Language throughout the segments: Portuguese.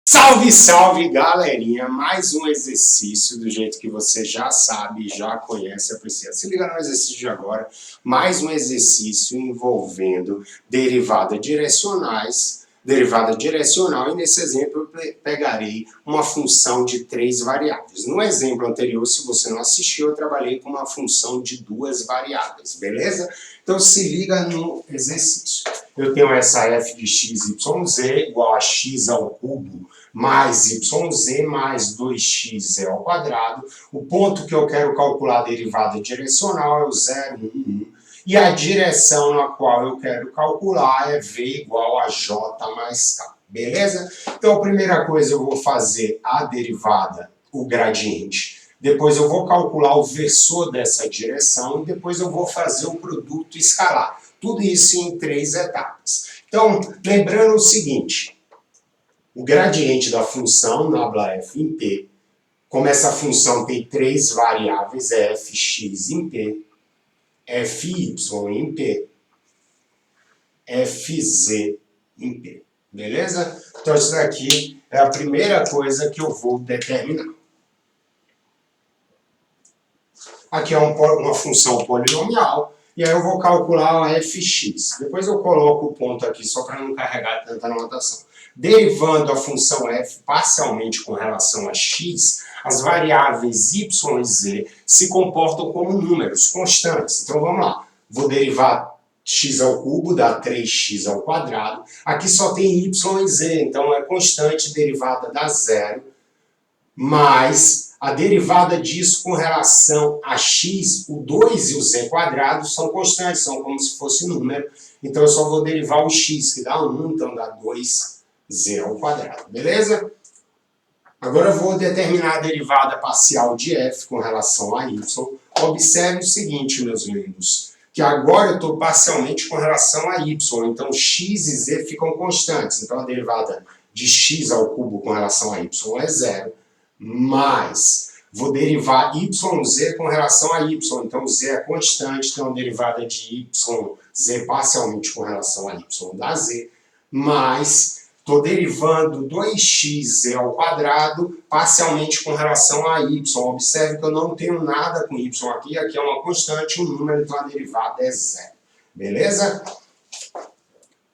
Salve, salve, galerinha! Mais um exercício do jeito que você já sabe, já conhece, aprecia. Se liga no exercício de agora, mais um exercício envolvendo derivada direcional, e nesse exemplo eu pegarei uma função de 3 variáveis. No exemplo anterior, se você não assistiu, eu trabalhei com uma função de 2 variáveis, beleza? Então se liga no exercício. Eu tenho essa f de x, y, z igual a x ao cubo mais yz mais 2x ao quadrado. O ponto que eu quero calcular a derivada direcional é o 0, 1, 1. E a direção na qual eu quero calcular é v igual a j mais k. Beleza? Então, a primeira coisa eu vou fazer a derivada, o gradiente. Depois eu vou calcular o versor dessa direção e depois eu vou fazer o produto escalar. Tudo isso em 3 etapas. Então, lembrando o seguinte, o gradiente da função, nabla f em p, como essa função tem 3 variáveis, é fx em p, fy em p, fz em p. Beleza? Então, isso daqui é a primeira coisa que eu vou determinar. Aqui é uma função polinomial, e aí eu vou calcular a fx. Depois eu coloco o ponto aqui só para não carregar tanta anotação. Derivando a função f parcialmente com relação a x, as variáveis y e z se comportam como números constantes. Então vamos lá, vou derivar x ao cubo, dá 3x ao quadrado. Aqui só tem y e z, então é constante, derivada dá zero, mais a derivada disso com relação a x, o 2 e o z quadrado são constantes, são como se fosse número. Então eu só vou derivar o x, que dá 1, então dá 2z ao quadrado, beleza? Agora eu vou determinar a derivada parcial de f com relação a y. Observe o seguinte, meus lindos, que agora eu estou parcialmente com relação a y, então x e z ficam constantes. Então a derivada de x ao cubo com relação a y é zero, mais vou derivar yz com relação a y, então z é constante, então a derivada de yz parcialmente com relação a y dá z, mais estou derivando 2x ao quadrado parcialmente com relação a y. Observe que eu não tenho nada com y aqui, aqui é uma constante, um número, então a derivada é zero. Beleza?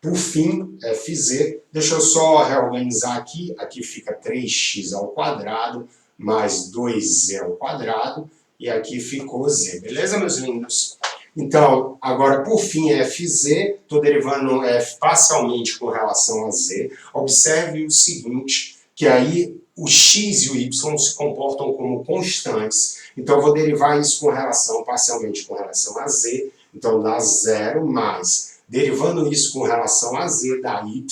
Por fim, fz, deixa eu só reorganizar aqui, aqui fica 3x ao quadrado mais 2z ao quadrado, e aqui ficou z, beleza, meus lindos? Então, agora, por fim, fz, estou derivando f parcialmente com relação a z. Observe o seguinte, que aí o x e o y se comportam como constantes, então eu vou derivar isso com relação, parcialmente com relação a z, então dá zero mais... Derivando isso com relação a z, dá y.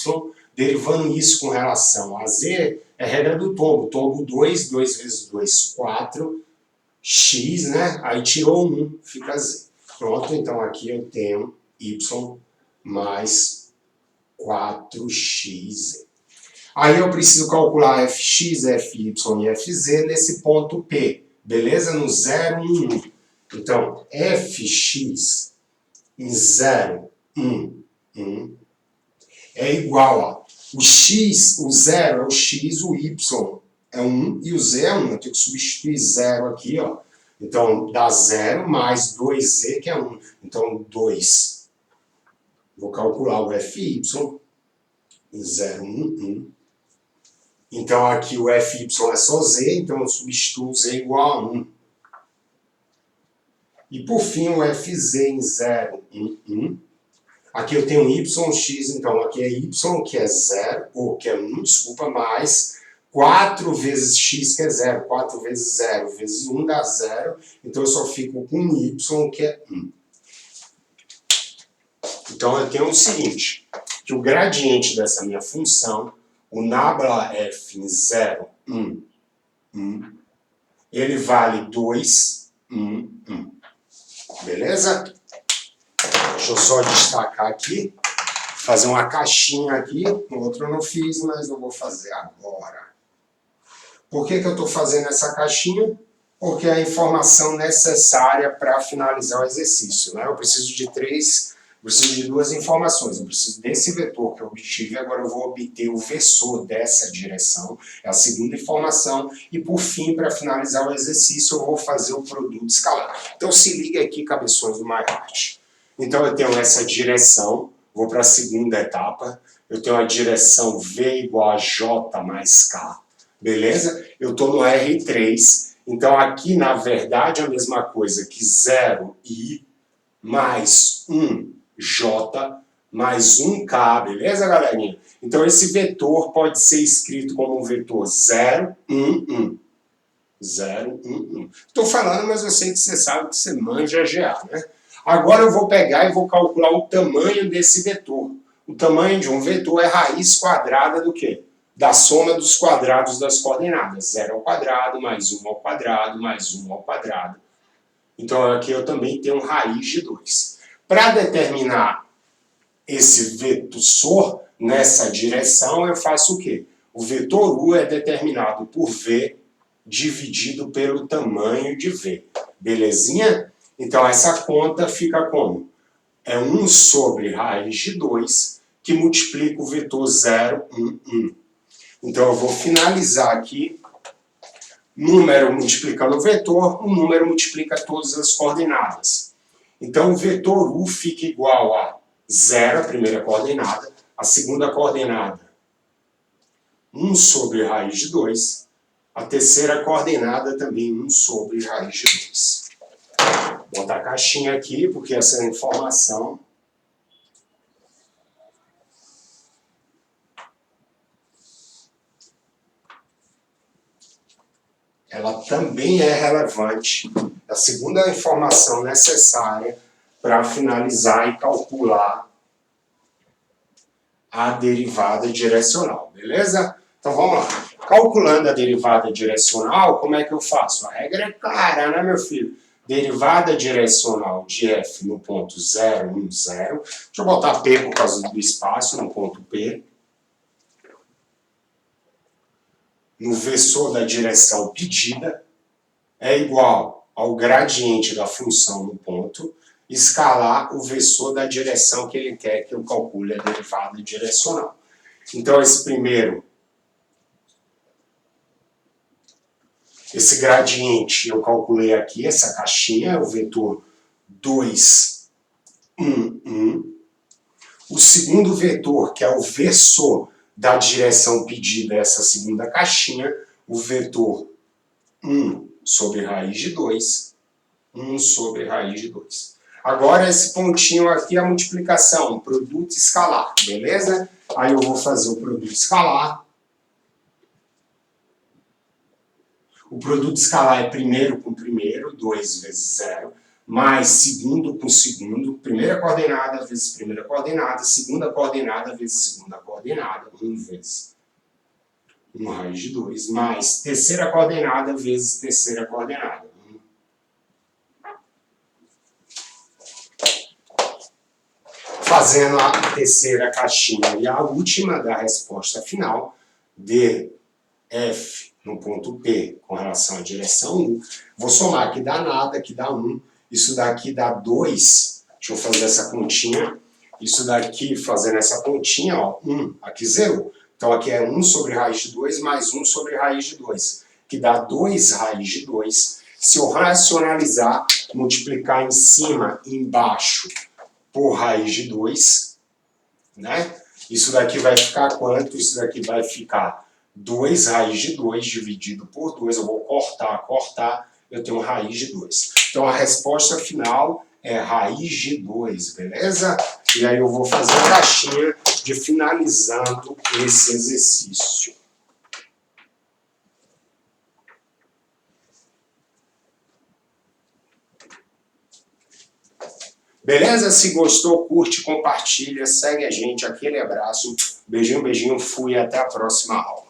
Derivando isso com relação a z, é regra do tombo. Tombo 2, 2 vezes 2, 4. X, né? Aí tirou 1, fica z. Pronto, então aqui eu tenho y mais 4x. Aí eu preciso calcular fx, fy e fz nesse ponto P. Beleza? No 0, 1, 1. Então, fx em 0, 1, 1, é igual a o x, o 0 é o x, o y é 1 e o z é 1. Eu tenho que substituir 0 aqui, ó. Então, dá 0 mais 2z, que é 1. Então, 2. Vou calcular o fy em 0, 1, 1. Então, aqui o fy é só z, então eu substituo z igual a 1. E, por fim, o fz em 0, 1, 1. Aqui eu tenho y, x, então aqui é y, que é 0, ou que é 1, desculpa, mais 4 vezes x, que é 0. 4 vezes 0 vezes 1 dá 0, então eu só fico com y, que é 1. Então eu tenho o seguinte, que o gradiente dessa minha função, o nabla f em 0, 1, 1, ele vale 2, 1, 1. Beleza? Deixa eu só destacar aqui, fazer uma caixinha aqui, o outro eu não fiz, mas eu vou fazer agora. Por que eu estou fazendo essa caixinha? Porque é a informação necessária para finalizar o exercício, né? Eu preciso de 3 preciso de duas informações. Eu preciso desse vetor que eu obtive, agora eu vou obter o versor dessa direção, é a segunda informação. E por fim, para finalizar o exercício, eu vou fazer o produto escalar. Então se liga aqui, cabeções do MyArt. Então eu tenho essa direção, vou para a segunda etapa, eu tenho a direção V igual a J mais K, beleza? Eu estou no R3, então aqui na verdade é a mesma coisa que 0I mais 1J mais 1K, beleza, galerinha? Então esse vetor pode ser escrito como um vetor 0, 1, 1. 0, 1, 1. Estou falando, mas eu sei que você sabe que você manja GA, né? Agora eu vou pegar e vou calcular o tamanho desse vetor. O tamanho de um vetor é raiz quadrada do quê? Da soma dos quadrados das coordenadas. 0 ao quadrado, mais 1 ao quadrado, mais 1 ao quadrado. Então aqui eu também tenho raiz de 2. Para determinar esse vetor nessa direção, eu faço o quê? O vetor U é determinado por V dividido pelo tamanho de V. Belezinha? Então essa conta fica como? É 1 sobre raiz de 2 que multiplica o vetor 0, 1, 1. Então eu vou finalizar aqui, número multiplicando o vetor, o número multiplica todas as coordenadas. Então o vetor U fica igual a 0, a primeira coordenada, a segunda coordenada 1 sobre raiz de 2, a terceira coordenada também 1 sobre raiz de 2. Vou botar a caixinha aqui, porque essa informação ela também é relevante. É a segunda informação necessária para finalizar e calcular a derivada direcional, beleza? Então vamos lá. Calculando a derivada direcional, como é que eu faço? A regra é clara, né, meu filho? Derivada direcional de f no ponto 0, 1, 0. Deixa eu botar P por causa do espaço, no ponto P. No versor da direção pedida é igual ao gradiente da função no ponto, escalar o versor da direção que ele quer que eu calcule a derivada direcional. Então esse gradiente eu calculei aqui, essa caixinha, é o vetor 2, 1, 1. O segundo vetor, que é o versor da direção pedida, essa segunda caixinha, o vetor 1 sobre raiz de 2, 1 sobre raiz de 2. Agora esse pontinho aqui é a multiplicação, produto escalar, beleza? Aí eu vou fazer o produto escalar. O produto escalar é primeiro com primeiro, 2 vezes 0, mais segundo com segundo, primeira coordenada vezes primeira coordenada, segunda coordenada vezes segunda coordenada, 1 vezes 1 raiz de 2, mais terceira coordenada vezes terceira coordenada. Fazendo a terceira caixinha e a última da resposta final, df no ponto P com relação à direção 1, vou somar, aqui dá nada, aqui dá 1, isso daqui dá 2, deixa eu fazer essa continha, isso daqui, fazendo essa pontinha, ó, 1, aqui zerou. Então aqui é 1 sobre raiz de 2 mais 1 sobre raiz de 2, que dá 2 raiz de 2. Se eu racionalizar, multiplicar em cima e embaixo por raiz de 2, né? Isso daqui vai ficar quanto? Isso daqui vai ficar 2 raiz de 2 dividido por 2. Eu vou cortar, eu tenho raiz de 2. Então a resposta final é raiz de 2, beleza? E aí eu vou fazer a caixinha de finalizando esse exercício. Beleza? Se gostou, curte, compartilha, segue a gente, aquele abraço, beijinho, beijinho, fui, até a próxima aula.